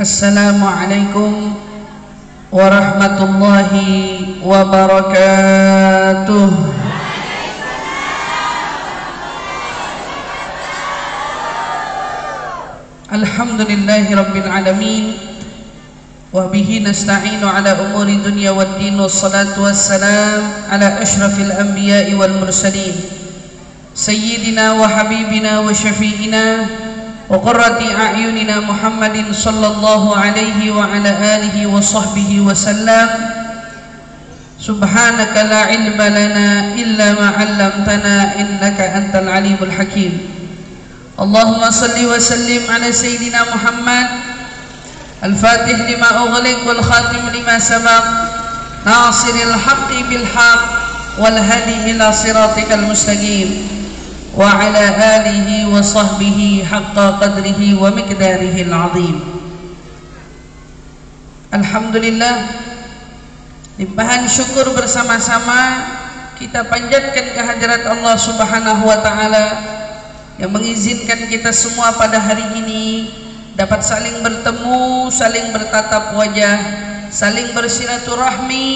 Assalamualaikum warahmatullahi wabarakatuh. Alhamdulillahi rabbil alamin wa bihi nasta'inu ala umuri dunya waddin, wassalatu wassalam ala ashrafil anbiya'i wal mursalin sayyidina wa habibina wa syafi'ina wa qurrati a'yunina Muhammadin sallallahu alaihi wa ala alihi wa sahbihi wa sallam. Subhanaka la ilma lana illa ma 'allamtana innaka antal alimul hakim. Allahumma salli wa sallim ala sayyidina Muhammad al-fatih lima ughliq wal khatim lima sabaq nasiril haqqi bil haqq wal hadi ila siratikal mustaqim wa ala alihi wa sahbihi haqqa qadrihi wa miqdarihil azim. Alhamdulillah, limpahan syukur bersama-sama kita panjatkan kehadirat Allah Subhanahu wa taala yang mengizinkan kita semua pada hari ini dapat saling bertemu, saling bertatap wajah, saling bersilaturahmi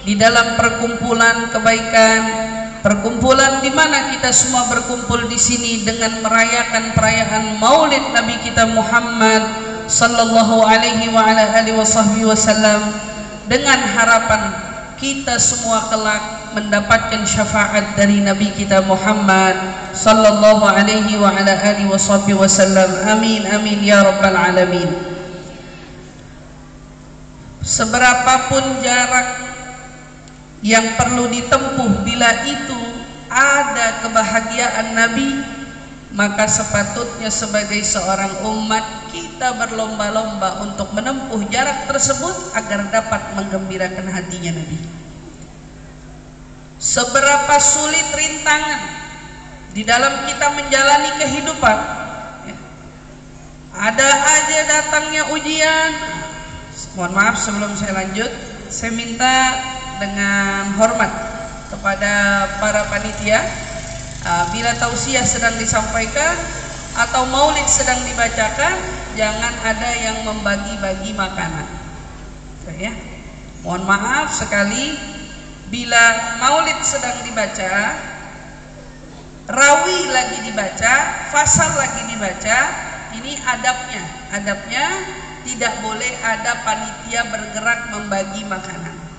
di dalam perkumpulan kebaikan, perkumpulan di mana kita semua berkumpul di sini dengan merayakan perayaan Maulid Nabi kita Muhammad sallallahu alaihi wa ala alihi wasallam, dengan harapan kita semua kelak mendapatkan syafaat dari Nabi kita Muhammad sallallahu alaihi wa ala alihi wasallam. Amin amin ya rabbal alamin. Seberapapun jarak yang perlu ditempuh, bila itu ada kebahagiaan Nabi, maka sepatutnya sebagai seorang umat kita berlomba-lomba untuk menempuh jarak tersebut agar dapat menggembirakan hatinya Nabi. Seberapa sulit rintangan di dalam kita menjalani kehidupan, ada aja datangnya ujian. Mohon maaf sebelum saya lanjut, saya minta dengan hormat kepada para panitia, bila tausiah sedang disampaikan atau maulid sedang dibacakan, jangan ada yang membagi-bagi makanan, ya. Mohon maaf sekali, bila maulid sedang dibaca, rawi lagi dibaca, fasal lagi dibaca, ini adabnya tidak boleh ada panitia bergerak membagi makanan.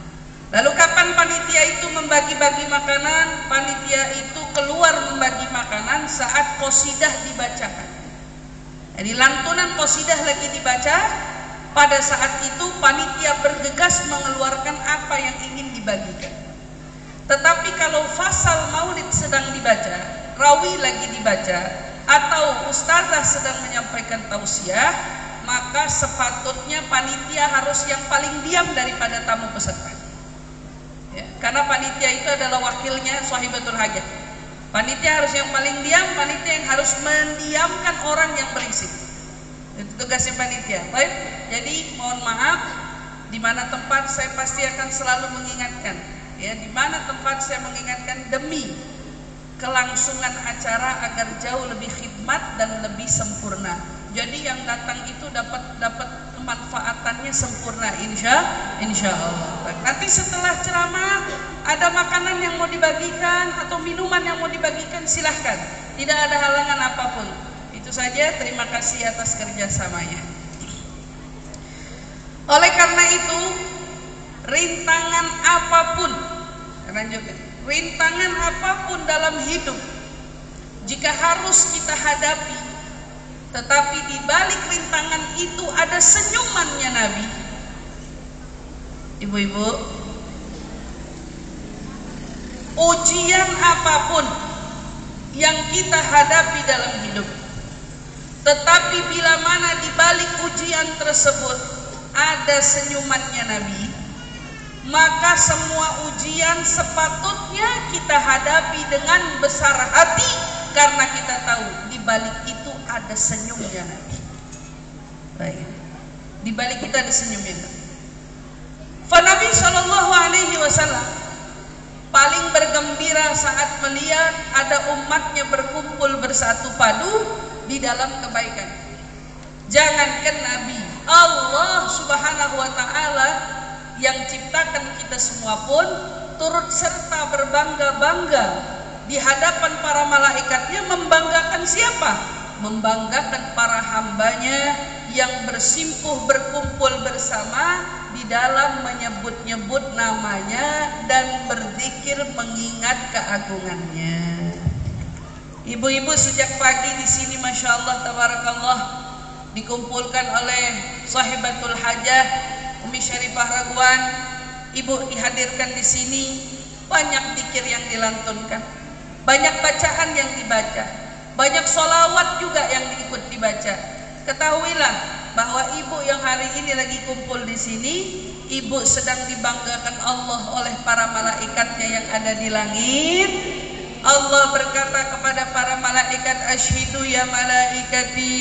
Lalu kapan panitia itu membagi-bagi makanan? Panitia itu keluar membagi makanan saat qasidah dibacakan. Jadi lantunan qasidah lagi dibaca, pada saat itu panitia bergegas mengeluarkan apa yang ingin dibagikan. Tetapi kalau fasal maulid sedang dibaca, rawi lagi dibaca, atau ustazah sedang menyampaikan tausiah, maka sepatutnya panitia harus yang paling diam daripada tamu peserta. Ya, karena panitia itu adalah wakilnya sahibatul hajat. Panitia harus yang paling diam, panitia yang harus mendiamkan orang yang berisik. Itu tugasnya panitia. Baik, jadi mohon maaf, di mana tempat saya pasti akan selalu mengingatkan, ya, di mana tempat saya mengingatkan demi kelangsungan acara agar jauh lebih khidmat dan lebih sempurna. Jadi yang datang itu dapat kemanfaatannya sempurna, insya Allah. Nanti setelah ceramah ada makanan yang mau dibagikan atau minuman yang mau dibagikan, silahkan, tidak ada halangan apapun. Itu saja. Terima kasih atas kerjasamanya. Oleh karena itu, rintangan apapun, rintangan apapun dalam hidup, jika harus kita hadapi, tetapi di balik rintangan itu ada senyumannya Nabi. Ibu-ibu, ujian apapun yang kita hadapi dalam hidup, tetapi bila mana di balik ujian tersebut ada senyumannya Nabi, maka semua ujian sepatutnya kita hadapi dengan besar hati, karena kita tahu di balik itu ada senyumnya Nabi. Baik, di balik kita ada senyumnya Nabi. Nabi Shallallahu Alaihi Wasallam paling bergembira saat melihat ada umatnya berkumpul bersatu padu di dalam kebaikan. Jangankan Nabi, Allah Subhanahu wa Ta'ala yang ciptakan kita semua pun turut serta berbangga-bangga di hadapan para malaikatnya. Membanggakan siapa? Membanggakan para hambanya yang bersimpuh berkumpul bersama di dalam menyebut-nyebut namanya dan berzikir mengingat keagungannya. Ibu-ibu sejak pagi di sini, masya Allah, tabarakallah, dikumpulkan oleh sahibatul hajah Umi Syarifah Raguan. Ibu dihadirkan di sini, banyak zikir yang dilantunkan, banyak bacaan yang dibaca, banyak sholawat juga yang diikut dibaca. Ketahuilah bahwa ibu yang hari ini lagi kumpul di sini, ibu sedang dibanggakan Allah oleh para malaikatnya yang ada di langit. Allah berkata kepada para malaikat, asyhidu ya malaikati,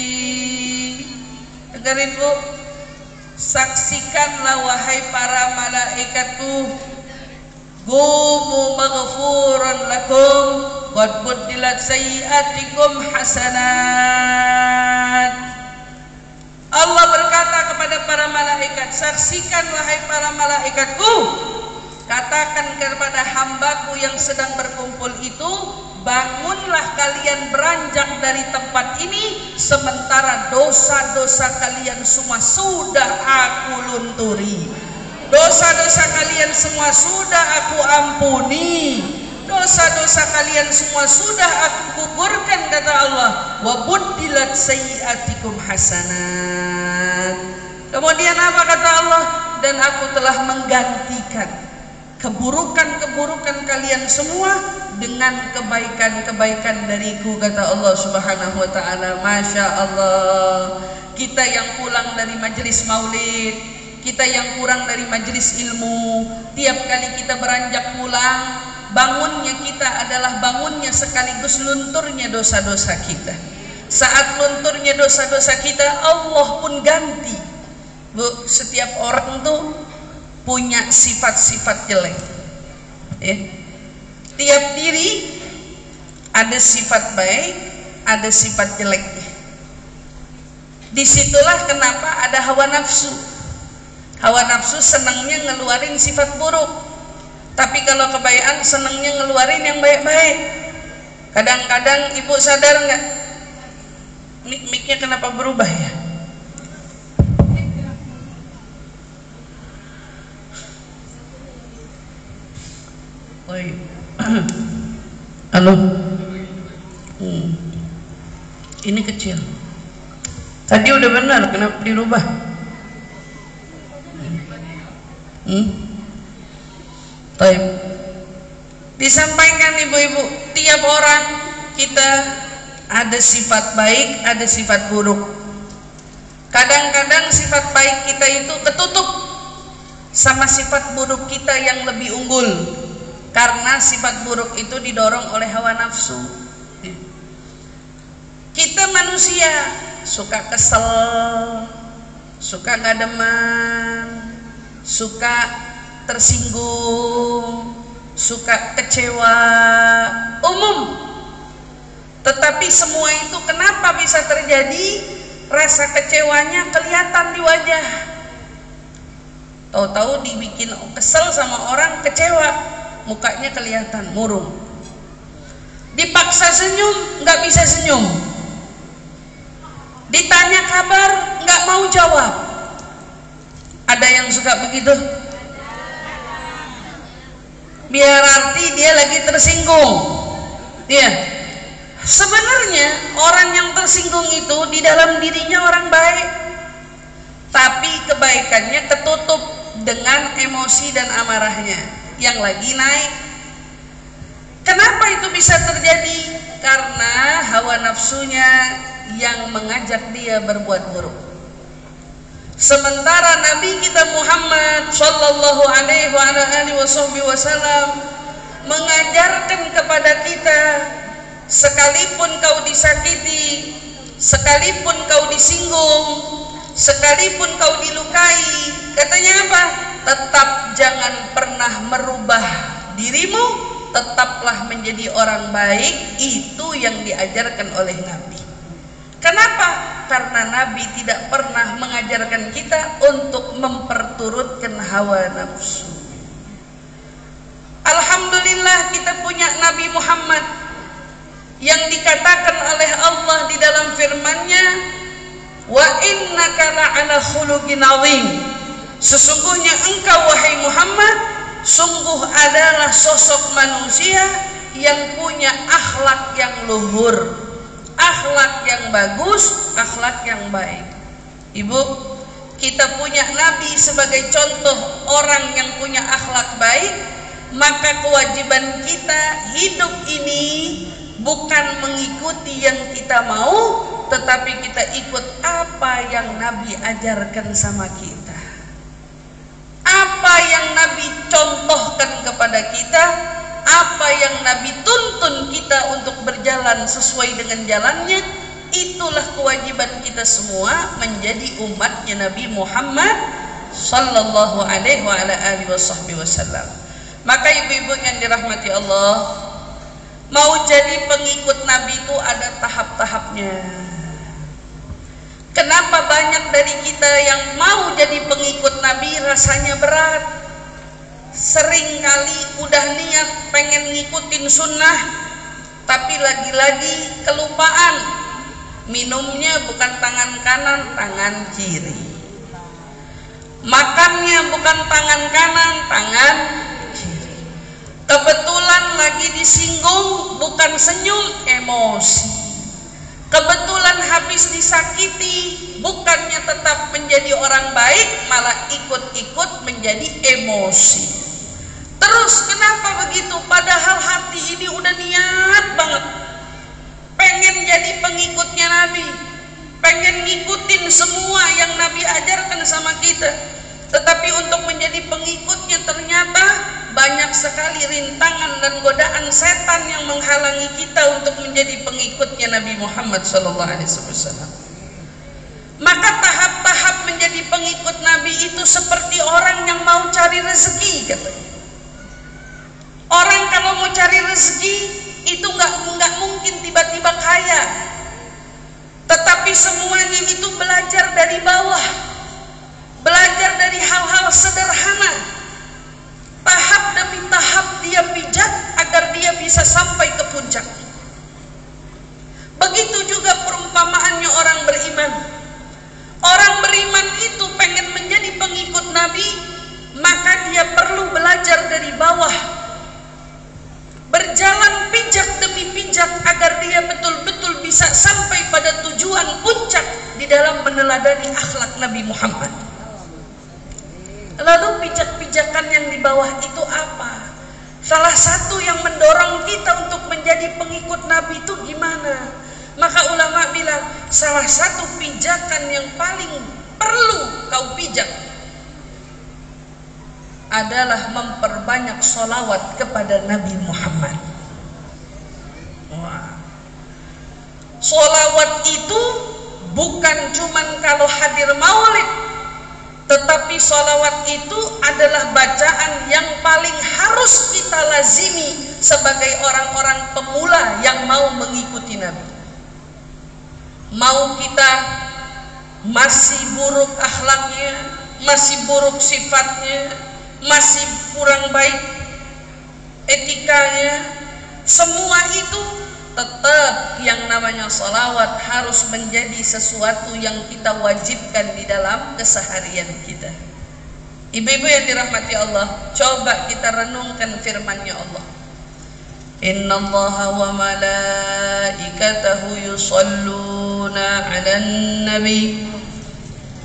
dengerin bu, saksikanlah wahai para malaikatku, gumu maghfuran lakum qad buddilat sayyiatikum hasanat. Allah berkata kepada para malaikat, saksikan wahai para malaikatku, katakan kepada hambaku yang sedang berkumpul itu, bangunlah kalian beranjak dari tempat ini sementara dosa-dosa kalian semua sudah aku lunturi, dosa-dosa kalian semua sudah aku ampuni, dosa-dosa kalian semua sudah aku gugurkan, kata Allah. Wa buddilat sayyiatikum hasanat. Kemudian apa kata Allah? Dan aku telah menggantikan keburukan-keburukan kalian semua dengan kebaikan-kebaikan dariku, kata Allah Subhanahu wa Ta'ala. Masya Allah, kita yang pulang dari majelis maulid, kita yang kurang dari majelis ilmu, tiap kali kita beranjak pulang, bangunnya kita adalah bangunnya sekaligus lunturnya dosa-dosa kita. Saat lunturnya dosa-dosa kita, Allah pun ganti. Bu, setiap orang tuh punya sifat-sifat jelek, ya. Tiap diri ada sifat baik, ada sifat jelek. Disitulah kenapa ada hawa nafsu. Hawa nafsu senangnya ngeluarin sifat buruk, tapi kalau kebaikan senangnya ngeluarin yang baik-baik. Kadang-kadang ibu sadar nggak? Mic-nya kenapa berubah ya? Oi. Halo. Ini kecil. Tadi udah benar, kenapa dirubah? Baik. Disampaikan ibu-ibu, tiap orang kita ada sifat baik, ada sifat buruk. Kadang-kadang sifat baik kita itu ketutup sama sifat buruk kita yang lebih unggul. Karena sifat buruk itu didorong oleh hawa nafsu. Kita manusia suka kesel, suka gak demen, suka tersinggung, suka kecewa, umum. Tetapi semua itu kenapa bisa terjadi? Rasa kecewanya kelihatan di wajah. Tahu-tahu dibikin kesel sama orang, kecewa, mukanya kelihatan murung. Dipaksa senyum, nggak bisa senyum. Ditanya kabar, nggak mau jawab. Ada yang suka begitu? Biar arti dia lagi tersinggung. Dia sebenarnya orang yang tersinggung itu di dalam dirinya orang baik, tapi kebaikannya ketutup dengan emosi dan amarahnya yang lagi naik. Kenapa itu bisa terjadi? Karena hawa nafsunya yang mengajak dia berbuat buruk. Sementara Nabi kita Muhammad sallallahu alaihi wasallam mengajarkan kepada kita, sekalipun kau disakiti, sekalipun kau disinggung, sekalipun kau dilukai, katanya apa? Tetap jangan pernah merubah dirimu, tetaplah menjadi orang baik. Itu yang diajarkan oleh Nabi. Kenapa? Karena Nabi tidak pernah mengajarkan kita untuk memperturutkan hawa nafsu. Alhamdulillah kita punya Nabi Muhammad yang dikatakan oleh Allah di dalam firman-Nya, wa innaka la'ala khuluqin 'azim. Sesungguhnya engkau wahai Muhammad sungguh adalah sosok manusia yang punya akhlak yang luhur, akhlak yang bagus, akhlak yang baik. Ibu, kita punya Nabi sebagai contoh orang yang punya akhlak baik, maka kewajiban kita hidup ini bukan mengikuti yang kita mau, tetapi kita ikut apa yang Nabi ajarkan sama kita, apa yang Nabi contohkan kepada kita, apa yang Nabi tuntun kita untuk berjalan sesuai dengan jalannya. Itulah kewajiban kita semua menjadi umatnya Nabi Muhammad sallallahu alaihi wasallam. Maka ibu-ibu yang dirahmati Allah, mau jadi pengikut Nabi itu ada tahap-tahapnya. Kenapa banyak dari kita yang mau jadi pengikut Nabi rasanya berat? Sering kali udah niat pengen ngikutin sunnah, tapi lagi-lagi kelupaan. Minumnya bukan tangan kanan, tangan kiri. Makannya bukan tangan kanan, tangan kiri. Kebetulan lagi disinggung, bukan senyum, emosi. Kebetulan habis disakiti, bukannya tetap menjadi orang baik, malah ikut-ikut menjadi emosi. Terus kenapa begitu? Padahal hati ini udah niat banget pengen jadi pengikutnya Nabi, pengen ngikutin semua yang Nabi ajarkan sama kita. Tetapi untuk menjadi pengikutnya ternyata banyak sekali rintangan dan godaan setan yang menghalangi kita untuk menjadi pengikutnya Nabi Muhammad SAW. Maka tahap-tahap menjadi pengikut Nabi itu seperti orang yang mau cari rezeki, katanya. Orang kalau mau cari rezeki itu nggak mungkin tiba-tiba kaya, tetapi semuanya itu belajar dari bawah, belajar dari hal-hal sederhana. Tahap demi tahap dia pijak agar dia bisa sampai ke puncak. Begitu juga perumpamaannya orang beriman. Orang beriman itu pengen menjadi pengikut Nabi, maka dia perlu belajar dari bawah, berjalan pijak demi pijak agar dia betul-betul bisa sampai pada tujuan puncak di dalam meneladani akhlak Nabi Muhammad. Lalu pijak-pijakan yang di bawah itu apa? Salah satu yang mendorong kita untuk menjadi pengikut Nabi itu gimana? Maka ulama bilang salah satu pijakan yang paling perlu kau pijak adalah memperbanyak sholawat kepada Nabi Muhammad. Wah. Sholawat itu bukan cuman kalau hadir maulid, tetapi sholawat itu adalah bacaan yang paling harus kita lazimi sebagai orang-orang pemula yang mau mengikuti Nabi. Mau kita masih buruk akhlaknya, masih buruk sifatnya, masih kurang baik etikanya, semua itu tetap yang namanya sholawat harus menjadi sesuatu yang kita wajibkan di dalam keseharian kita. Ibu-ibu yang dirahmati Allah, coba kita renungkan firman-Nya Allah. Innallaha wa malaikatahu yusholluna 'alan nabi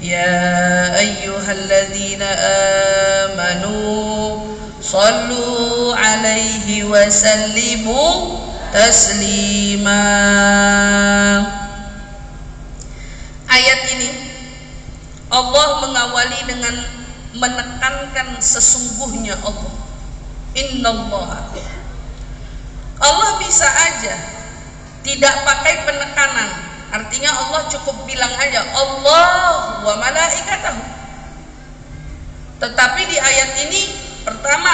ya ayyuhalladzina amanu shallu 'alaihi wa sallimu taslima. Ayat ini Allah mengawali dengan menekankan sesungguhnya Allah. Innallaha. Allah bisa aja tidak pakai penekanan, artinya Allah cukup bilang aja Allah wa malaikatahu. Tetapi di ayat ini pertama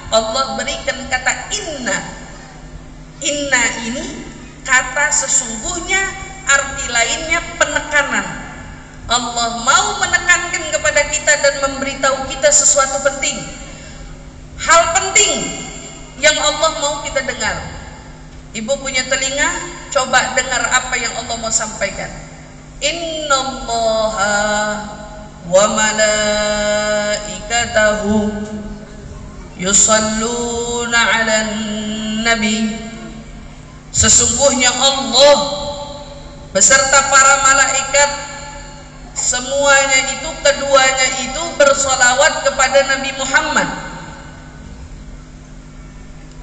Allah berikan kata inna. Inna ini kata sesungguhnya arti lainnya penekanan. Allah mau menekankan kepada kita dan memberitahu kita sesuatu penting, hal penting yang Allah mau kita dengar. Ibu punya telinga, coba dengar apa yang Allah mau sampaikan. Innallaha wa malaikatahu yusalluna 'alan nabi. Sesungguhnya Allah beserta para malaikat semuanya itu, keduanya itu bersolawat kepada Nabi Muhammad.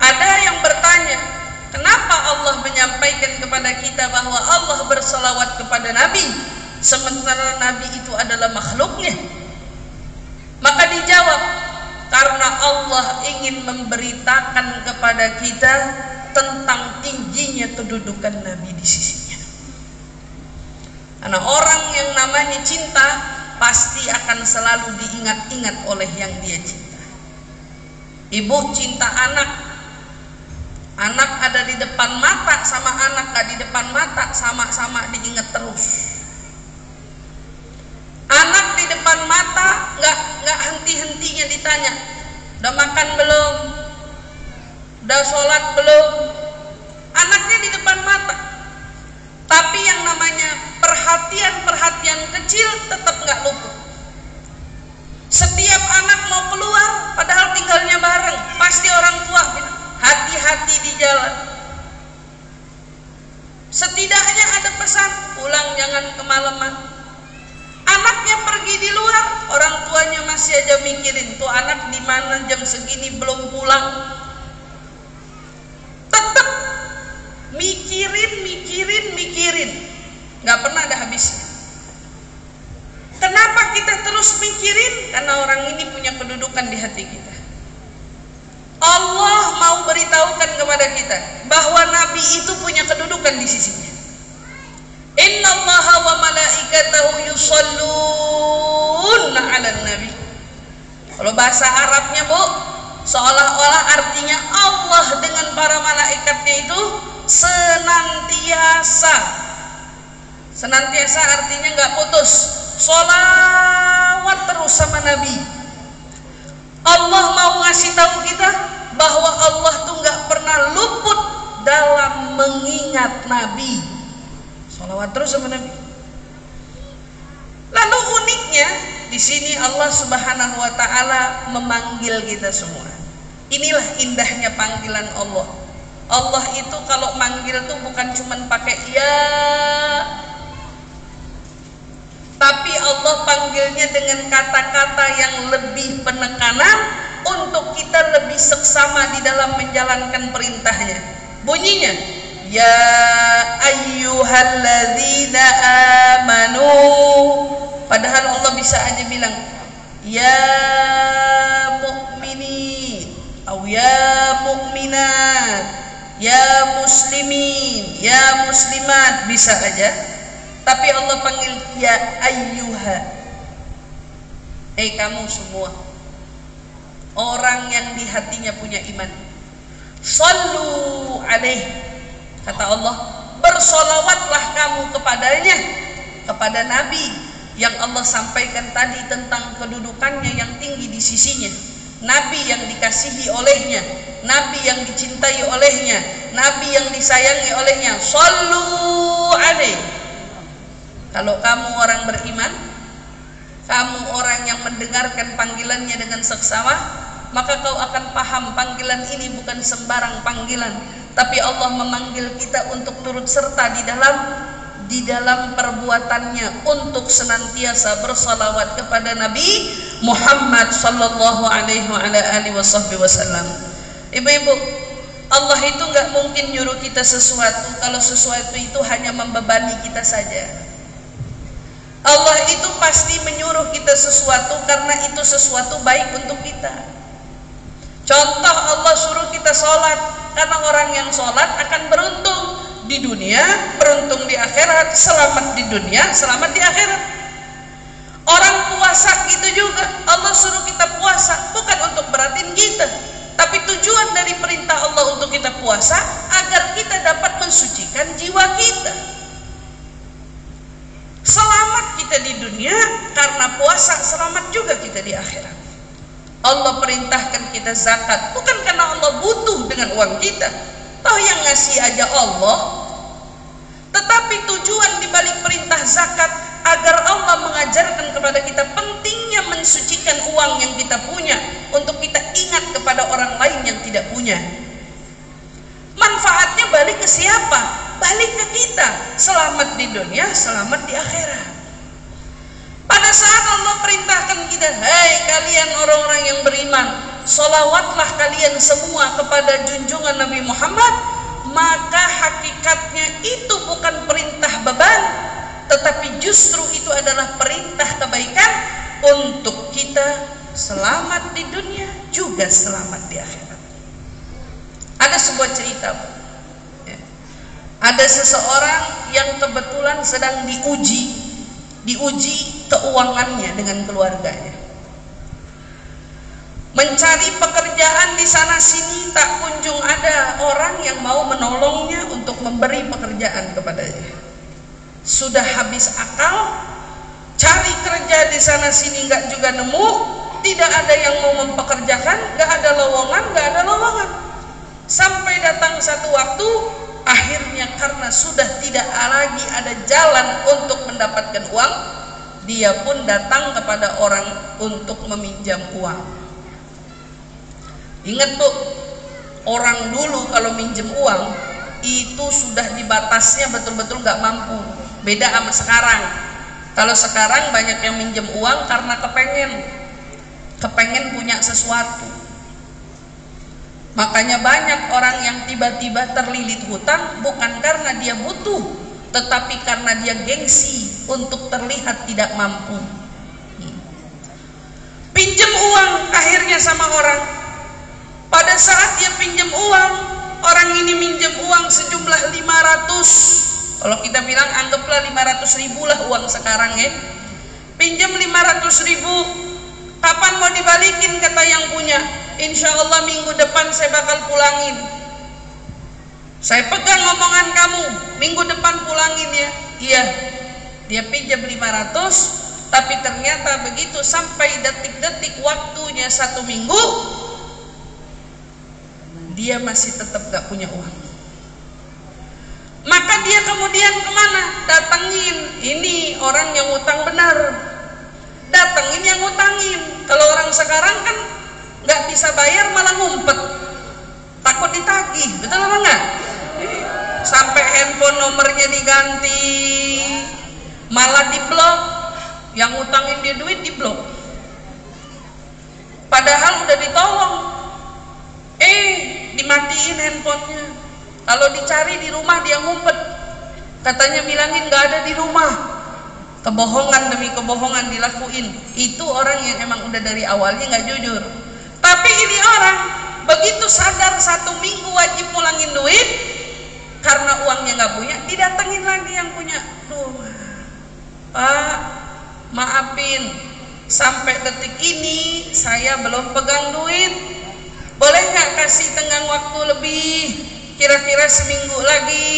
Ada yang bertanya, kenapa Allah menyampaikan kepada kita bahwa Allah bersolawat kepada Nabi, sementara Nabi itu adalah makhluknya? Maka dijawab, karena Allah ingin memberitakan kepada kita tentang tingginya kedudukan Nabi di sisinya. Karena orang yang namanya cinta pasti akan selalu diingat-ingat oleh yang dia cinta. Ibu cinta anak, anak ada di depan mata sama anak gak di depan mata, sama-sama diingat terus. Anak di depan mata nggak henti-hentinya ditanya, udah makan belum, udah sholat belum. Anaknya di depan mata, tapi yang namanya perhatian kecil tetap nggak luput. Setiap anak mau keluar, padahal tinggalnya bareng, pasti orang tua bilang, hati-hati di jalan. Setidaknya ada pesan, pulang jangan kemalaman. Anaknya pergi di luar, orang tuanya masih aja mikirin, tuh anak di mana jam segini belum pulang. Tetap mikirin, nggak pernah ada habisnya. Kenapa kita terus mikirin? Karena orang ini punya kedudukan di hati kita. Allah mau beritahukan kepada kita bahwa Nabi itu punya kedudukan di sisinya. Innallaha wa malaikatahu yusalluna 'alan nabi. Kalau bahasa Arabnya, Bu, seolah-olah artinya Allah dengan para malaikatnya itu senantiasa. Senantiasa artinya nggak putus, sholawat terus sama Nabi. Allah mau ngasih tahu kita bahwa Allah tuh nggak pernah luput dalam mengingat Nabi. Sholawat terus sama Nabi. Lalu uniknya di sini Allah Subhanahu wa taala memanggil kita semua. Inilah indahnya panggilan Allah. Allah itu kalau manggil tuh bukan cuman pakai ya, tapi Allah panggilnya dengan kata-kata yang lebih penekanan untuk kita lebih seksama di dalam menjalankan perintahnya. Bunyinya, ya ayyuhalladzina amanu. Padahal Allah bisa aja bilang ya mu'minin atau ya mu'minat, ya muslimin, ya muslimat, bisa aja. Tapi Allah panggil ya ayyuha. Kamu semua orang yang di hatinya punya iman, sallu alaih. Kata Allah, bersolawatlah kamu kepadanya, kepada Nabi yang Allah sampaikan tadi tentang kedudukannya yang tinggi di sisinya. Nabi yang dikasihi olehnya, Nabi yang dicintai olehnya, Nabi yang disayangi olehnya. Sallu alaih. Kalau kamu orang beriman, kamu orang yang mendengarkan panggilannya dengan seksama, maka kau akan paham panggilan ini bukan sembarang panggilan, tapi Allah memanggil kita untuk turut serta di dalam perbuatannya untuk senantiasa bersalawat kepada Nabi Muhammad sallallahu alaihi wasallam. Ibu-ibu, Allah itu nggak mungkin nyuruh kita sesuatu kalau sesuatu itu hanya membebani kita saja. Allah itu pasti menyuruh kita sesuatu karena itu sesuatu baik untuk kita. Contoh, Allah suruh kita sholat karena orang yang sholat akan beruntung di dunia, beruntung di akhirat, selamat di dunia, selamat di akhirat. Orang puasa gitu juga, Allah suruh kita puasa bukan untuk beratin kita, tapi tujuan dari perintah Allah untuk kita puasa agar kita dapat mensucikan jiwa kita. kita di dunia, karena puasa selamat juga kita di akhirat. Allah perintahkan kita zakat bukan karena Allah butuh dengan uang kita, toh yang ngasih aja Allah. Tetapi tujuan dibalik perintah zakat agar Allah mengajarkan kepada kita pentingnya mensucikan uang yang kita punya untuk kita ingat kepada orang lain yang tidak punya. Manfaatnya balik ke siapa? Balik ke kita. Selamat di dunia, selamat di akhirat. Pada saat Allah perintahkan kita, hai kalian orang-orang yang beriman, sholawatlah kalian semua kepada junjungan Nabi Muhammad, maka hakikatnya itu bukan perintah beban, tetapi justru itu adalah perintah kebaikan untuk kita selamat di dunia juga selamat di akhirat. Ada sebuah cerita, ada seseorang yang kebetulan sedang diuji keuangannya dengan keluarganya. Mencari pekerjaan di sana sini tak kunjung ada orang yang mau menolongnya untuk memberi pekerjaan kepadanya. Sudah habis akal, cari kerja di sana sini nggak juga nemu, tidak ada yang mau mempekerjakan, nggak ada lowongan. Sampai datang satu waktu, akhirnya karena sudah tidak lagi ada jalan untuk mendapatkan uang, dia pun datang kepada orang untuk meminjam uang. Ingat tuh, orang dulu kalau minjem uang itu sudah dibatasnya betul-betul nggak mampu. Beda sama sekarang. Kalau sekarang banyak yang minjem uang karena kepengen punya sesuatu. Makanya banyak orang yang tiba-tiba terlilit hutang bukan karena dia butuh, tetapi karena dia gengsi untuk terlihat tidak mampu. Pinjam uang akhirnya sama orang. Pada saat dia pinjam uang, orang ini minjam uang sejumlah 500. Kalau kita bilang anggaplah 500.000 lah uang sekarang ya. Pinjam 500.000, kapan mau dibalikin kata yang punya? Insya Allah minggu depan saya bakal pulangin. Saya pegang omongan kamu, minggu depan pulangin ya. Iya, dia pinjam 500, tapi ternyata begitu sampai detik-detik waktunya 1 minggu, dia masih tetap gak punya uang. Maka dia kemudian kemana? Datengin ini orang yang utang benar, datengin yang ngutangin. Kalau orang sekarang kan nggak bisa bayar malah ngumpet, takut ditagih, betul apa enggak? Sampai handphone nomornya diganti, malah diblok. Yang ngutangin dia duit diblok, padahal udah ditolong, dimatiin handphonenya. Kalau dicari di rumah dia ngumpet, katanya bilangin nggak ada di rumah. Kebohongan demi kebohongan dilakuin. Itu orang yang emang udah dari awalnya nggak jujur. Tapi ini orang begitu sadar 1 minggu wajib pulangin duit, karena uangnya nggak punya, didatengin lagi yang punya. Pak, maafin, sampai detik ini saya belum pegang duit. Boleh nggak kasih tenggang waktu lebih? Kira-kira seminggu lagi.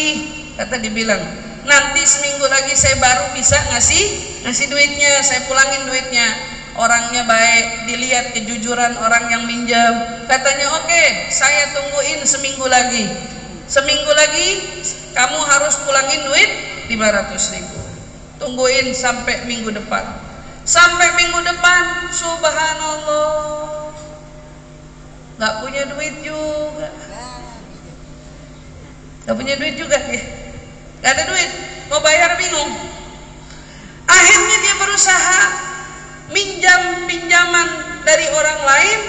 Kata dibilang, nanti seminggu lagi saya baru bisa ngasih duitnya, saya pulangin duitnya. Orangnya baik, dilihat kejujuran orang yang minjam. Katanya oke, saya tungguin seminggu lagi. Seminggu lagi kamu harus pulangin duit 500.000. Tungguin sampai minggu depan. Sampai minggu depan, subhanallah, nggak punya duit juga. Nggak punya duit juga dia. Nggak ada duit, mau bayar bingung. Akhirnya dia berusaha minjam pinjaman dari orang lain,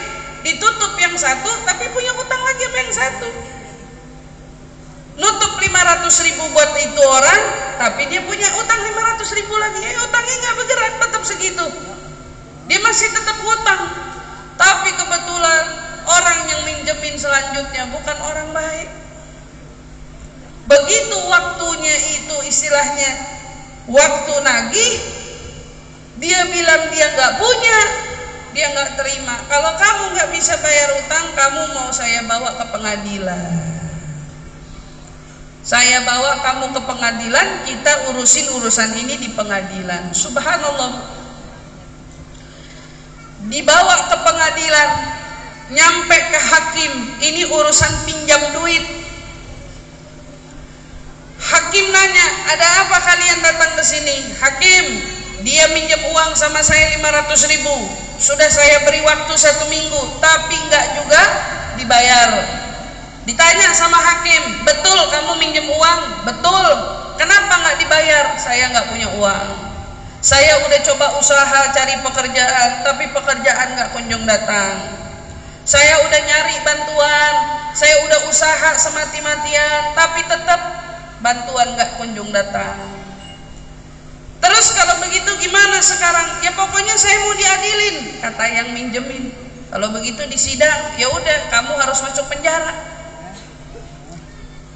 ditutup yang satu, tapi punya utang lagi sama yang satu. Nutup 500.000 buat itu orang, tapi dia punya utang 500.000 lagi. Utangnya nggak bergerak, tetap segitu. Dia masih tetap utang. Tapi kebetulan orang yang minjemin selanjutnya bukan orang baik. Begitu waktunya itu istilahnya waktu nagih, dia bilang dia nggak punya, dia nggak terima. Kalau kamu nggak bisa bayar utang, kamu mau saya bawa ke pengadilan. Saya bawa kamu ke pengadilan, kita urusin urusan ini di pengadilan. Subhanallah. Dibawa ke pengadilan, nyampe ke hakim, ini urusan pinjam duit. Hakim nanya, ada apa kalian datang ke sini? Hakim, dia minjem uang sama saya 500.000. Sudah saya beri waktu 1 minggu, tapi nggak juga dibayar. Ditanya sama hakim, betul kamu minjem uang? Betul. Kenapa nggak dibayar? Saya nggak punya uang. Saya udah coba usaha cari pekerjaan, tapi pekerjaan nggak kunjung datang. Saya udah nyari bantuan, saya udah usaha semati-matian, tapi tetap bantuan nggak kunjung datang. Terus kalau begitu gimana sekarang? Ya pokoknya saya mau diadilin, kata yang minjemin. Kalau begitu di sidang, ya udah kamu harus masuk penjara.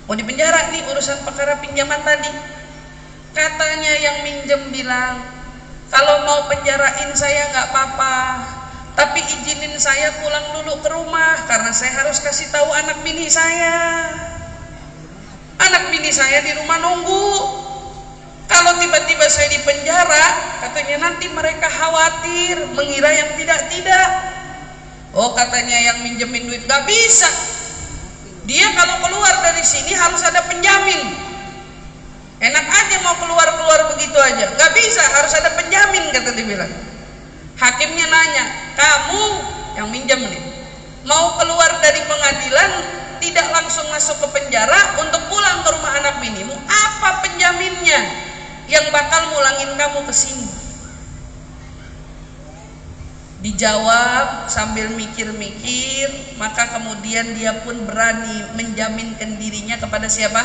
Mau di penjara nih urusan perkara pinjaman tadi. Katanya yang minjem bilang, kalau mau penjarain saya nggak apa-apa, tapi izinin saya pulang dulu ke rumah karena saya harus kasih tahu anak bini saya. Anak bini saya di rumah nunggu. Kalau tiba-tiba saya di penjara, katanya nanti mereka khawatir, mengira yang tidak-tidak. Oh, katanya yang minjemin duit gak bisa. Dia kalau keluar dari sini harus ada penjamin. Enak aja mau keluar-keluar begitu aja, gak bisa, harus ada penjamin, kata dia bilang. Hakimnya nanya, kamu yang minjem nih, mau keluar dari pengadilan, tidak langsung masuk ke penjara untuk pulang ke rumah anak binimu, apa penjaminnya yang bakal mulangin kamu ke sini? Dijawab sambil mikir-mikir, maka kemudian dia pun berani menjaminkan dirinya kepada siapa?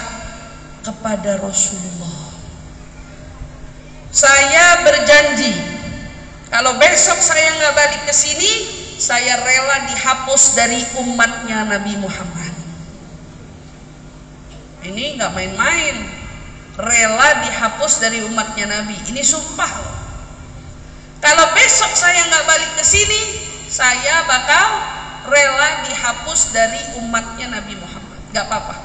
Kepada Rasulullah. Saya berjanji, kalau besok saya nggak balik ke sini, saya rela dihapus dari umatnya Nabi Muhammad. Ini nggak main-main, rela dihapus dari umatnya Nabi. Ini sumpah loh. Kalau besok saya nggak balik ke sini, saya bakal rela dihapus dari umatnya Nabi Muhammad. Nggak apa-apa.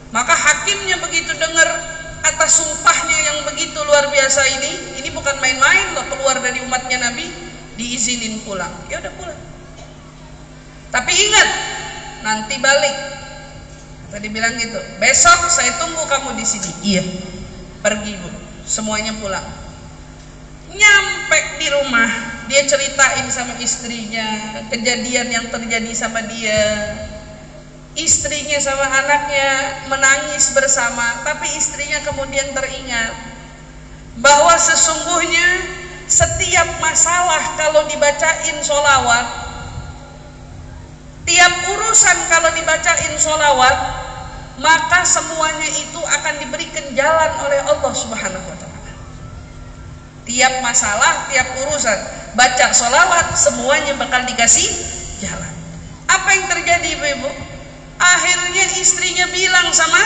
Maka hakimnya begitu dengar atas sumpahnya yang begitu luar biasa ini bukan main-main loh, keluar dari umatnya Nabi, diizinin pulang. Ya udah pulang. Tapi ingat, nanti balik. Tadi bilang gitu, besok saya tunggu kamu di sini. Iya, pergi bu, semuanya pulang. Nyampe di rumah, dia ceritain sama istrinya kejadian yang terjadi sama dia. Istrinya sama anaknya menangis bersama, tapi istrinya kemudian teringat bahwa sesungguhnya setiap masalah kalau dibacain sholawat, tiap urusan kalau dibacain sholawat, maka semuanya itu akan diberikan jalan oleh Allah Subhanahu wa Ta'ala. Tiap masalah, tiap urusan, baca sholawat, semuanya bakal dikasih jalan. Apa yang terjadi ibu-ibu? Akhirnya istrinya bilang sama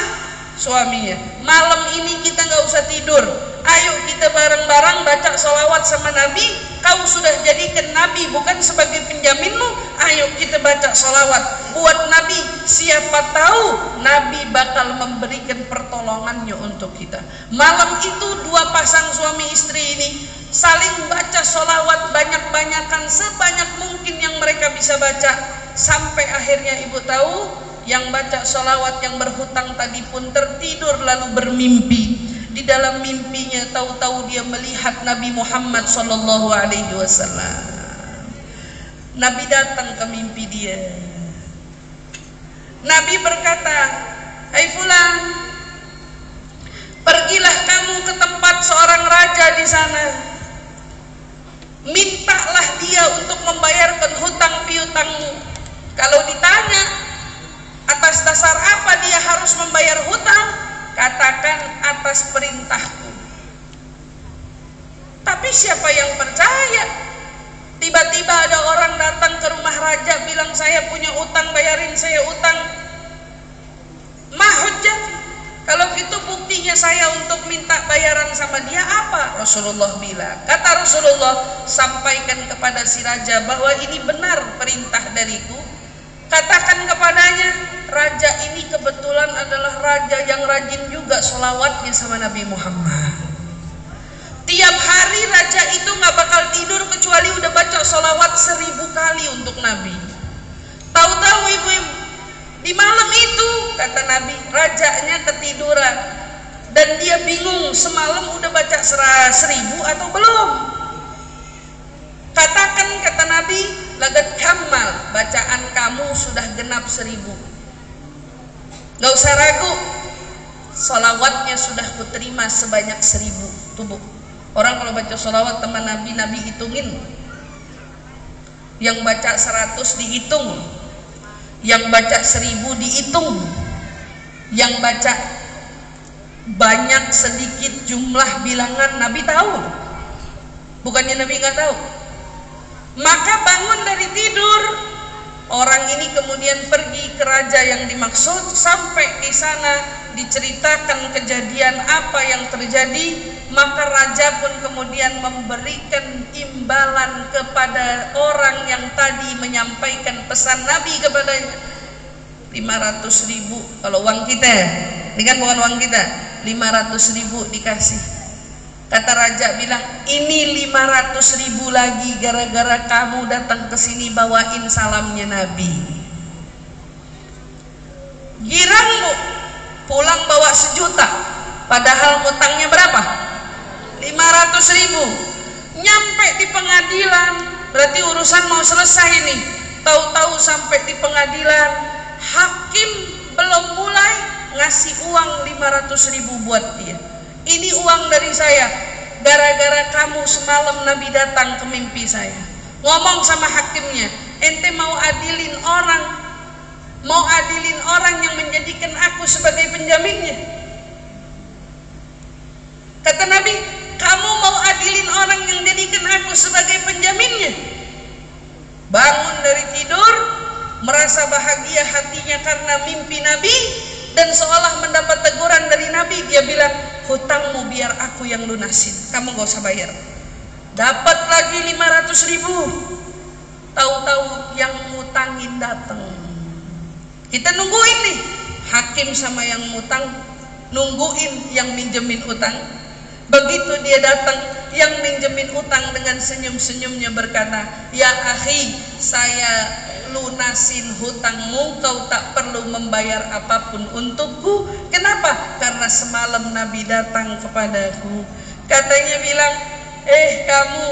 suaminya, malam ini kita nggak usah tidur, ayo kita bareng-bareng baca sholawat sama Nabi. Kau sudah jadikan Nabi bukan sebagai penjaminmu, ayo kita baca sholawat buat Nabi. Siapa tahu Nabi bakal memberikan pertolongannya untuk kita. Malam itu dua pasang suami istri ini saling baca sholawat banyak-banyakan, sebanyak mungkin yang mereka bisa baca. Sampai akhirnya ibu tahu, yang baca sholawat yang berhutang tadi pun tertidur lalu bermimpi. Di dalam mimpinya tahu-tahu dia melihat Nabi Muhammad sallallahu alaihi wasallam. Nabi datang ke mimpi dia. Nabi berkata, "Hai fulan, pergilah kamu ke tempat seorang raja di sana. Mintalah dia untuk membayarkan hutang piutangmu. Kalau ditanya atas dasar apa dia harus membayar hutang, katakan atas perintahku." Tapi siapa yang percaya? Tiba-tiba ada orang datang ke rumah raja bilang, saya punya utang, bayarin saya utang. Mahujjat, kalau gitu buktinya saya untuk minta bayaran sama dia apa? Rasulullah bilang, kata Rasulullah, sampaikan kepada si raja bahwa ini benar perintah dariku. Katakan kepadanya, raja ini kebetulan adalah raja yang rajin juga sholawatnya sama Nabi Muhammad. Tiap hari raja itu gak bakal tidur kecuali udah baca sholawat 1000 kali untuk Nabi. Tahu-tahu ibu-ibu, di malam itu kata Nabi, rajanya ketiduran dan dia bingung semalam udah baca 1000 atau belum. Katakan kata Nabi, lagat kamal, bacaan kamu sudah genap 1000. Gak usah ragu, sholawatnya sudah kuterima sebanyak 1000 tubuh. Orang kalau baca sholawat teman Nabi, Nabi hitungin. Yang baca 100 dihitung, yang baca 1000 dihitung, yang baca banyak sedikit jumlah bilangan Nabi tahu. Bukannya Nabi nggak tahu. Maka bangun dari tidur, orang ini kemudian pergi ke raja yang dimaksud. Sampai di sana diceritakan kejadian apa yang terjadi, maka raja pun kemudian memberikan imbalan kepada orang yang tadi menyampaikan pesan Nabi kepadanya. 500.000 kalau uang kita, ini kan bukan uang kita, 500.000 dikasih. Kata raja bilang, ini 500.000 lagi gara-gara kamu datang ke sini bawain salamnya Nabi. Girang bu, pulang bawa 1 juta, padahal utangnya berapa? 500.000. Nyampe di pengadilan, berarti urusan mau selesai nih. Tahu-tahu sampai di pengadilan, hakim belum mulai ngasih uang 500.000 buat dia. Ini uang dari saya, gara-gara kamu semalam Nabi datang ke mimpi saya. Ngomong sama hakimnya, ente mau adilin orang yang menjadikan aku sebagai penjaminnya. Kata Nabi, kamu mau adilin orang yang jadikan aku sebagai penjaminnya? Bangun dari tidur, merasa bahagia hatinya karena mimpi Nabi, dan seolah mendapat teguran dari Nabi, dia bilang, hutangmu biar aku yang lunasin, kamu gak usah bayar. Dapat lagi 500.000. Tahu-tahu yang ngutangin datang. Kita nungguin nih, hakim sama yang ngutang nungguin yang minjemin utang. Begitu dia datang, yang minjemin utang dengan senyum-senyumnya berkata, ya akhi, saya lunasin hutangmu, kau tak perlu membayar apapun untukku. Kenapa? Karena semalam Nabi datang kepadaku. Katanya bilang, kamu,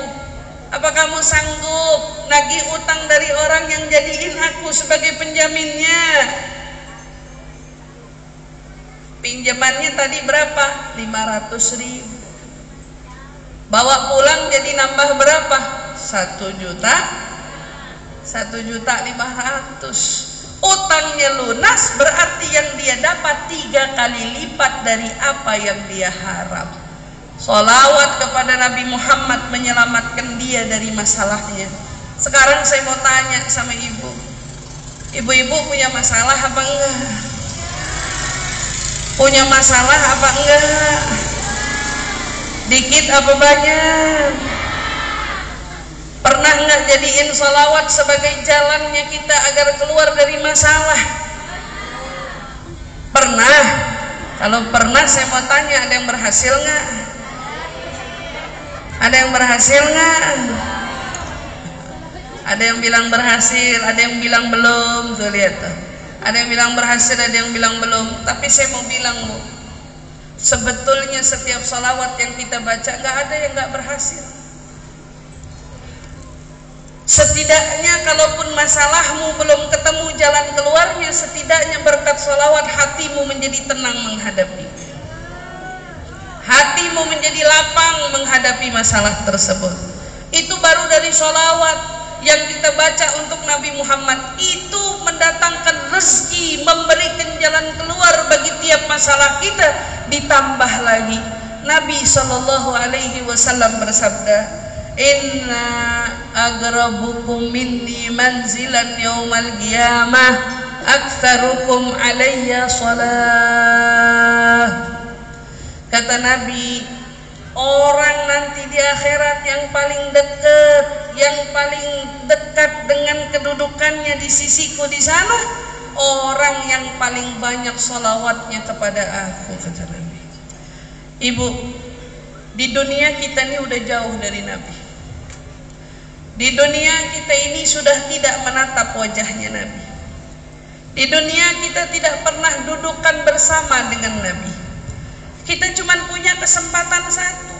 apa kamu sanggup nagih utang dari orang yang jadiin aku sebagai penjaminnya? Pinjamannya tadi berapa? 500.000. Bawa pulang jadi nambah berapa? 1 juta. 1.500.000. Utangnya lunas, berarti yang dia dapat 3 kali lipat dari apa yang dia harap. Sholawat kepada Nabi Muhammad menyelamatkan dia dari masalahnya. Sekarang saya mau tanya sama ibu, ibu-ibu punya masalah apa enggak? Punya masalah apa enggak? Dikit apa banyak? Pernah nggak jadiin sholawat sebagai jalannya kita agar keluar dari masalah? Pernah? Kalau pernah, saya mau tanya, ada yang berhasil nggak? Ada yang berhasil nggak? Ada yang bilang berhasil, ada yang bilang belum. Tuh lihat tuh. Ada yang bilang berhasil, ada yang bilang belum. Tapi saya mau bilang bu, sebetulnya setiap sholawat yang kita baca nggak ada yang nggak berhasil. Setidaknya kalaupun masalahmu belum ketemu jalan keluarnya, setidaknya berkat sholawat hatimu menjadi tenang menghadapi. Hatimu menjadi lapang menghadapi masalah tersebut. Itu baru dari sholawat yang kita baca untuk Nabi Muhammad. Itu mendatangkan rezeki, memberikan jalan keluar bagi tiap masalah kita. Ditambah lagi Nabi SAW bersabda, inna agrabukum minni manzilan yaumal qiyamah aktsarukum alayya salah. Kata Nabi, orang nanti di akhirat yang paling dekat dengan kedudukannya di sisiku di sana, orang yang paling banyak sholawatnya kepada aku, kata Nabi. Ibu, di dunia kita ini udah jauh dari Nabi. Di dunia kita ini sudah tidak menatap wajahnya Nabi. Di dunia kita tidak pernah dudukkan bersama dengan Nabi. Kita cuma punya kesempatan satu.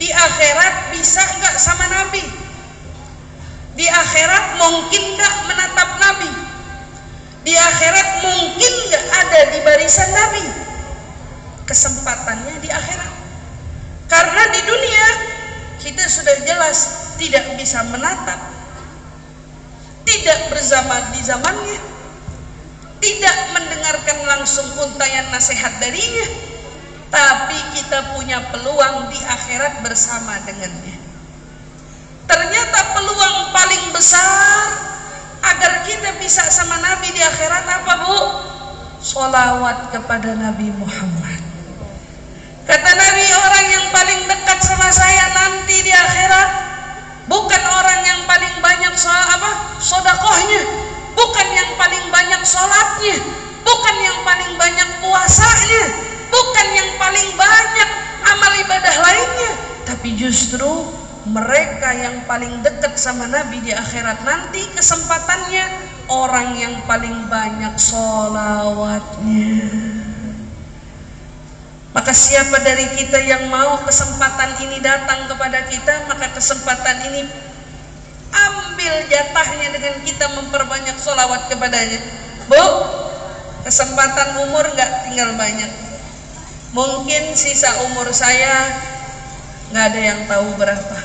Di akhirat bisa nggak sama Nabi? Di akhirat mungkin nggak menatap Nabi? Di akhirat mungkin nggak ada di barisan Nabi? Kesempatannya di akhirat. Karena di dunia kita sudah jelas tidak bisa menatap, tidak bersama di zamannya, tidak mendengarkan langsung untayan nasihat darinya, tapi kita punya peluang di akhirat bersama dengannya. Ternyata peluang paling besar agar kita bisa sama Nabi di akhirat apa, Bu? Sholawat kepada Nabi Muhammad. Kata Nabi, orang yang paling dekat sama saya nanti di akhirat bukan orang yang paling banyak sodakohnya, bukan yang paling banyak sholatnya, bukan yang paling banyak puasanya, bukan yang paling banyak amal ibadah lainnya, tapi justru mereka yang paling dekat sama Nabi di akhirat nanti kesempatannya orang yang paling banyak sholawatnya. Maka siapa dari kita yang mau kesempatan ini datang kepada kita, maka kesempatan ini ambil jatahnya dengan kita memperbanyak sholawat kepadanya. Bu, kesempatan umur nggak tinggal banyak. Mungkin sisa umur saya nggak ada yang tahu berapa.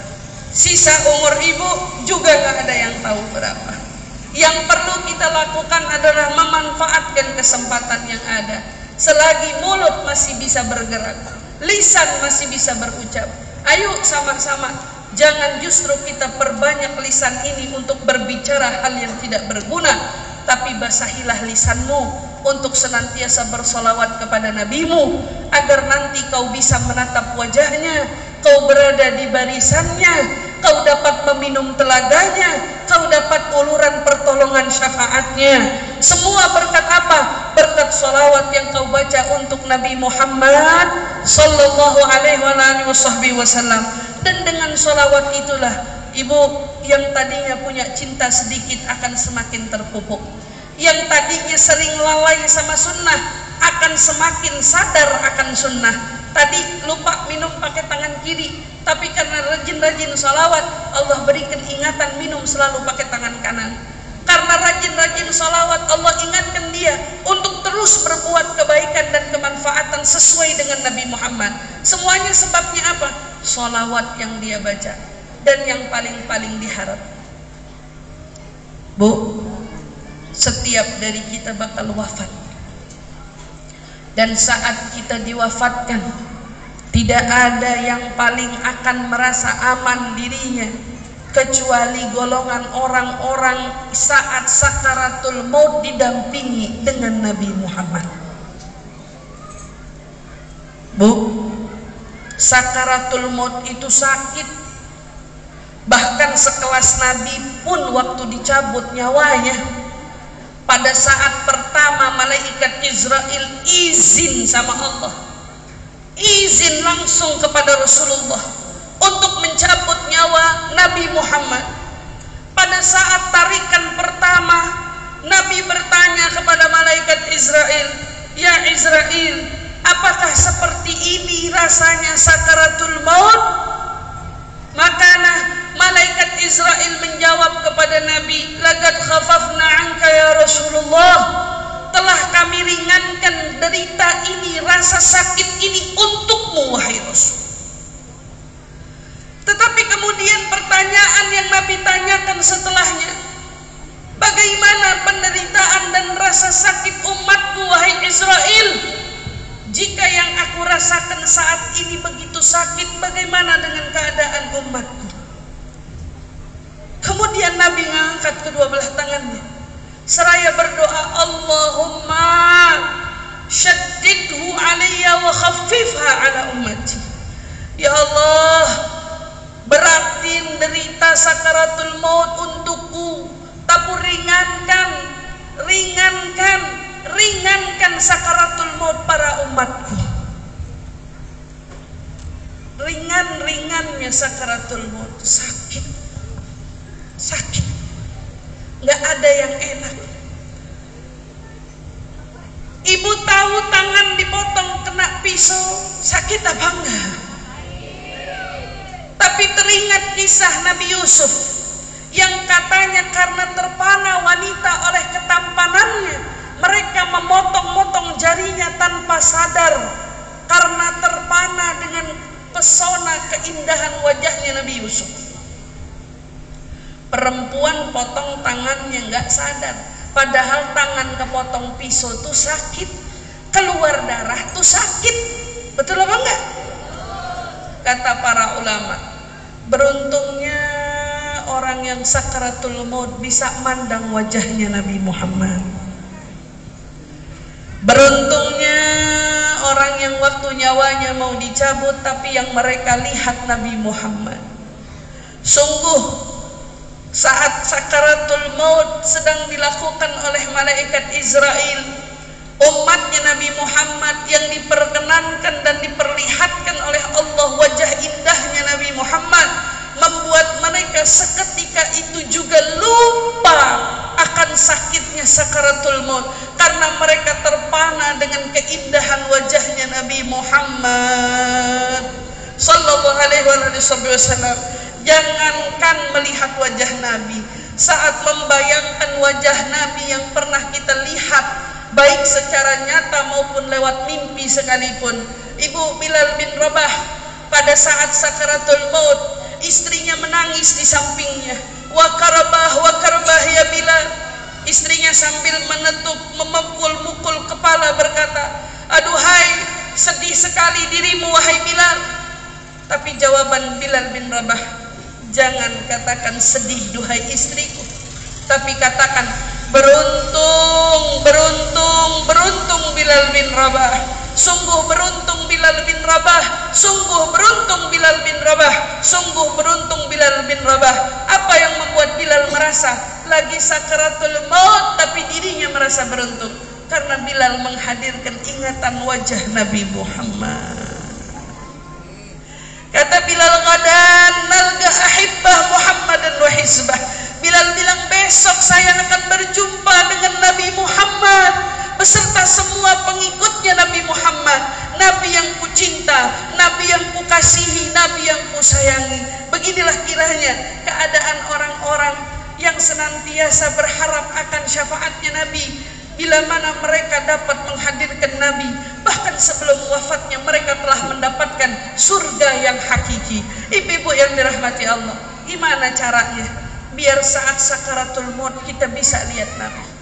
Sisa umur ibu juga nggak ada yang tahu berapa. Yang perlu kita lakukan adalah memanfaatkan kesempatan yang ada. Selagi mulut masih bisa bergerak, lisan masih bisa berucap, ayo sama-sama. Jangan justru kita perbanyak lisan ini untuk berbicara hal yang tidak berguna, tapi basahilah lisanmu untuk senantiasa bersolawat kepada nabimu, agar nanti kau bisa menatap wajahnya, kau berada di barisannya, kau dapat meminum telaganya, kau dapat uluran pertolongan syafaatnya. Semua berkat apa? Berkat solawat yang kau baca untuk Nabi Muhammad sallallahu alaihi wasallam. Dan dengan solawat itulah ibu yang tadinya punya cinta sedikit akan semakin terpupuk, yang tadinya sering lalai sama sunnah akan semakin sadar akan sunnah. Tadi lupa minum pakai tangan kiri, tapi karena rajin-rajin salawat, Allah berikan ingatan minum selalu pakai tangan kanan. Karena rajin-rajin salawat, Allah ingatkan dia untuk terus berbuat kebaikan dan kemanfaatan sesuai dengan Nabi Muhammad. Semuanya sebabnya apa? Salawat yang dia baca. Dan yang paling-paling diharap, Bu, setiap dari kita bakal wafat. Dan saat kita diwafatkan, tidak ada yang paling akan merasa aman dirinya kecuali golongan orang-orang saat sakaratul maut didampingi dengan Nabi Muhammad. Bu, sakaratul maut itu sakit. Bahkan sekelas Nabi pun waktu dicabut nyawanya, pada saat pertama malaikat Israel izin sama Allah, izin langsung kepada Rasulullah untuk mencabut nyawa Nabi Muhammad. Pada saat tarikan pertama, Nabi bertanya kepada malaikat Israel, "Ya Israel, apakah seperti ini rasanya sakaratul maut?" Maka malaikat Israel menjawab kepada Nabi, "Laqad khafafna anka ya Rasulullah." Telah kami ringankan derita ini, rasa sakit ini untukmu wahai Rasul. Tetapi kemudian pertanyaan yang Nabi tanyakan setelahnya, bagaimana penderitaan dan rasa sakit umatku wahai Israel? Jika yang aku rasakan saat ini begitu sakit, bagaimana dengan keadaan umatku? Kemudian Nabi mengangkat kedua belah tangannya seraya berdoa, "Allahumma syaddidhu alayya wa khaffifha ala ummati." Ya Allah, beratin derita sakaratul maut untukku ringan sakaratul maut para umatku. Ringan-ringannya sakaratul maut, sakit, nggak ada yang enak. Ibu tahu tangan dipotong kena pisau, sakit apa enggak? Tapi teringat kisah Nabi Yusuf yang katanya karena terpana wanita oleh ketampanannya, mereka memotong-motong jarinya tanpa sadar karena terpana dengan pesona keindahan wajahnya Nabi Yusuf. Perempuan potong tangannya nggak sadar, padahal tangan kepotong pisau tuh sakit, keluar darah tuh sakit, betul apa enggak? Kata para ulama, beruntungnya orang yang sakaratul maut bisa mandang wajahnya Nabi Muhammad. Beruntungnya orang yang waktu nyawanya mau dicabut tapi yang mereka lihat Nabi Muhammad. Sungguh saat sakaratul maut sedang dilakukan oleh malaikat Israel, umatnya Nabi Muhammad yang diperkenankan dan diperlihatkan oleh Allah wajah indahnya Nabi Muhammad, membuat mereka seketika itu juga lupa akan sakitnya sakaratul maut karena mereka terpana dengan keindahan wajahnya Nabi Muhammad sallallahu alaihi wasallam. Jangankan melihat wajah Nabi, saat membayangkan wajah Nabi yang pernah kita lihat baik secara nyata maupun lewat mimpi sekalipun. Ibu Bilal bin Rabah pada saat sakaratul maut, istrinya menangis di sampingnya. Wa karbah ya Bilal. Istrinya sambil memukul kepala berkata, aduhai sedih sekali dirimu wahai Bilal. Tapi jawaban Bilal bin Rabah, jangan katakan sedih duhai istriku, tapi katakan beruntung Bilal bin Rabah. Sungguh beruntung Bilal bin Rabah, sungguh beruntung Bilal bin Rabah, sungguh beruntung Bilal bin Rabah. Apa yang membuat Bilal merasa lagi sakaratul maut tapi dirinya merasa beruntung? Karena Bilal menghadirkan ingatan wajah Nabi Muhammad. Kata Bilal, gadan nalga ahibbah Muhammadan wa hizbah. Bilal bilang besok saya akan berjumpa dengan Nabi Muhammad beserta semua pengikutnya Nabi Muhammad, Nabi yang ku cinta, Nabi yang ku kasihi, Nabi yang ku sayangi. Beginilah kiranya keadaan orang-orang yang senantiasa berharap akan syafaatnya Nabi. Bila mana mereka dapat menghadirkan Nabi, bahkan sebelum wafatnya mereka telah mendapatkan surga yang hakiki. Ibu-ibu yang dirahmati Allah, gimana caranya biar saat sakaratul maut kita bisa lihat Nabi?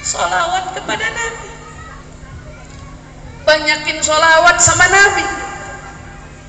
Sholawat kepada Nabi, banyakin sholawat sama Nabi,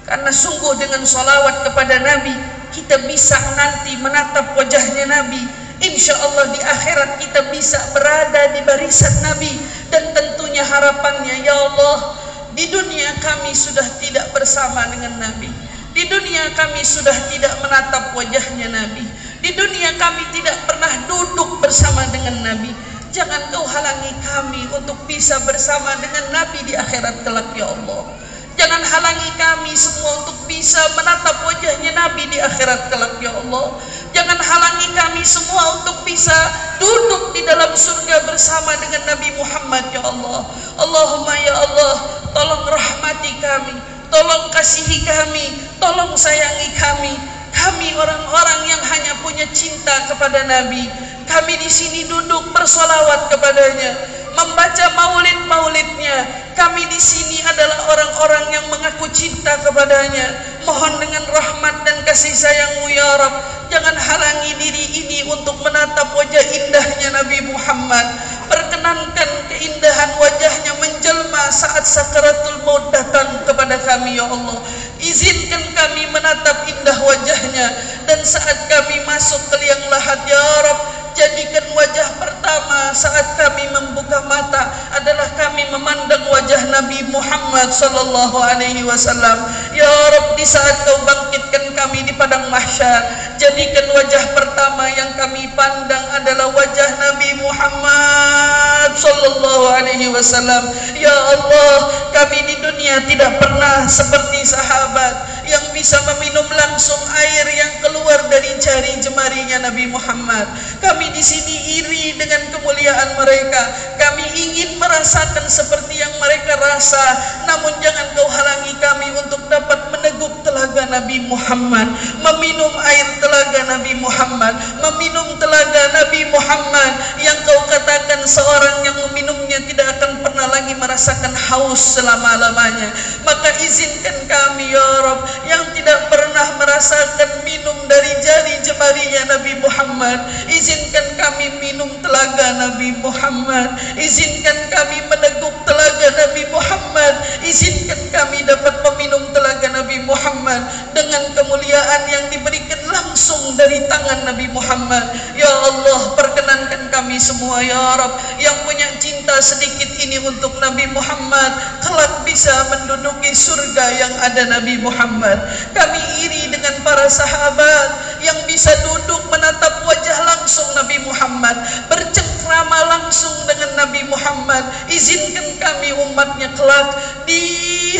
karena sungguh dengan sholawat kepada Nabi kita bisa nanti menatap wajahnya Nabi. Insya Allah di akhirat kita bisa berada di barisan Nabi. Dan tentunya harapannya, ya Allah, di dunia kami sudah tidak bersama dengan Nabi, di dunia kami sudah tidak menatap wajahnya Nabi, di dunia kami tidak pernah duduk bersama dengan Nabi. Jangan kau halangi kami untuk bisa bersama dengan Nabi di akhirat kelak ya Allah. Jangan halangi kami semua untuk bisa menatap wajahnya Nabi di akhirat kelak ya Allah. Jangan halangi kami semua untuk bisa duduk di dalam surga bersama dengan Nabi Muhammad ya Allah. Allahumma ya Allah, tolong rahmati kami, tolong kasihi kami, tolong sayangi kami. Kami orang-orang yang hanya punya cinta kepada Nabi. Kami di sini duduk bersolawat kepadanya, membaca maulid-maulidnya. Kami di sini adalah orang-orang yang mengaku cinta kepadanya. Mohon dengan rahmat dan kasih sayang-Mu ya Rabb, jangan halangi diri ini untuk menatap wajah indahnya Nabi Muhammad. Perkenankan keindahan wajahnya menjelma saat sakaratul maut datang kepada kami ya Allah. Izinkan kami menatap indah wajahnya, dan saat kami masuk ke liang lahat ya Rabb, jadikan wajah pertama saat kami membuka mata adalah kami memandang wajah Nabi Muhammad sallallahu alaihi wasallam. Ya Rabb, di saat kau bangkitkan kami di padang mahsyar, jadikan wajah pertama yang kami pandang adalah wajah Nabi Muhammad sallallahu alaihi wasallam, ya Allah, kami di dunia tidak pernah seperti sahabat yang bisa meminum langsung air yang keluar dari jari jemarinya Nabi Muhammad. Kami di sini iri dengan kemuliaan mereka. Kami ingin merasakan seperti yang mereka rasa. Namun jangan kau halangi kami untuk dapat meneguk telaga Nabi Muhammad, meminum air telaga Nabi Muhammad, meminum telaga Nabi Muhammad yang kau katakan seorang yang meminumnya tidak akan pernah lagi merasakan haus selama-lamanya. Maka izinkan kami ya Rabb yang tidak pernah merasakan minum dari jari jemarinya Nabi Muhammad, izinkan kami minum telaga Nabi Muhammad, izinkan kami meneguk telaga Nabi Muhammad, izinkan kami dapat meminum telaga Nabi Muhammad dengan kemuliaan yang diberikan langsung dari tangan Nabi Muhammad. Ya Allah, perkenankan kami semua ya Rabb yang punya cinta sedikit ini untuk Nabi Muhammad kelak bisa menduduki surga yang ada Nabi Muhammad. Kami iri dengan para sahabat yang bisa duduk menatap wajah langsung Nabi Muhammad, bercengkrama langsung dengan Nabi Muhammad. Izinkan kami umatnya kelak di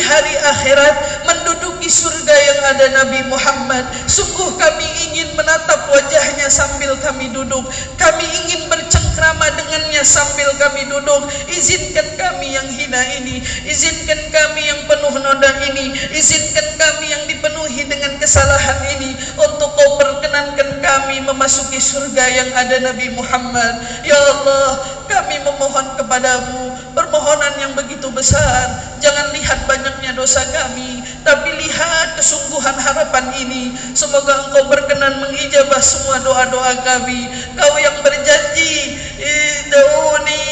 hari akhirat menduduki surga yang ada Nabi Muhammad. Sungguh kami ingin menatap wajahnya sambil kami duduk, kami ingin bercengkrama dengannya sambil kami duduk. Izinkan kami yang hina ini, izinkan kami yang penuh noda ini, izinkan kami yang dipenuhi dengan kesalahan ini untuk kau perkenankan kami memasuki surga yang ada Nabi Muhammad. Ya Allah, kami memohon kepadamu permohonan yang begitu besar. Jangan lihat banyaknya dosa kami, tapi lihat kesungguhan harapan ini. Semoga engkau berkenan mengijabah semua doa-doa kami. Kau yang berjanji, Id'uni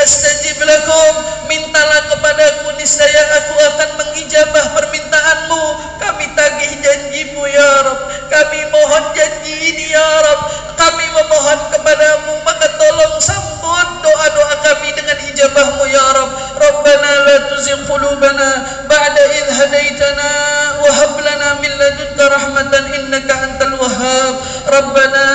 astajib lakum, mintalah kepadaku niscaya aku akan mengijabah permintaanmu. Kami tagih janjimu ya Rabb, kami mohon janji ini ya Rabb, kami memohon kepadamu, maka tolong sambut doa-doa kami dengan ijabahmu ya Rabb. Rabbana la tuzigh qulubana ba'da idh hadaitana wa hab lana min ladunka rahmatan innaka antal wahhab. Rabbana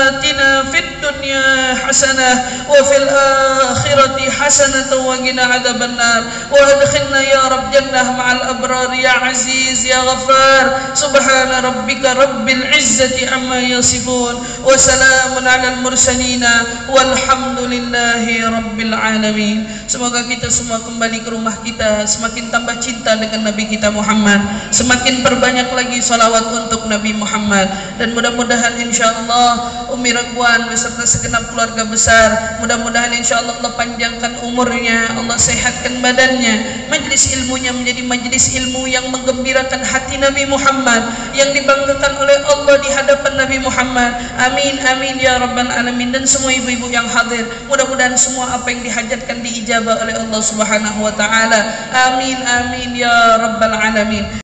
atina fid dunya hasanah wa fil akhirati hasanah wa qina adzabannar wa adkhilna ya Rabb jannah ma'al abrar ya aziz ya ghafar. Subhana rabbika rabbil izzati amma yasifun wa salamun alal mursalin walhamdulillahi rabbil alamin. Semoga kita semua kembali ke rumah kita semakin tambah cinta dengan Nabi kita Muhammad, semakin perbanyak lagi salawat untuk Nabi Muhammad, dan mudah-mudahan insyaallah Umi Ragwan beserta segenap keluarga besar, mudah-mudahan insyaallah Allah panjangkan umurnya, Allah sehatkan badannya, majlis ilmunya menjadi majlis ilmu yang menggembirakan hati Nabi Muhammad, yang dibanggakan oleh Allah di hadapan Nabi Muhammad. Amin amin ya rabbal alamin. Dan semua ibu-ibu yang hadir, mudah-mudahan semua apa yang dihajatkan diijabah oleh Allah Subhanahu wa taala. Amin amin ya rabbal alamin.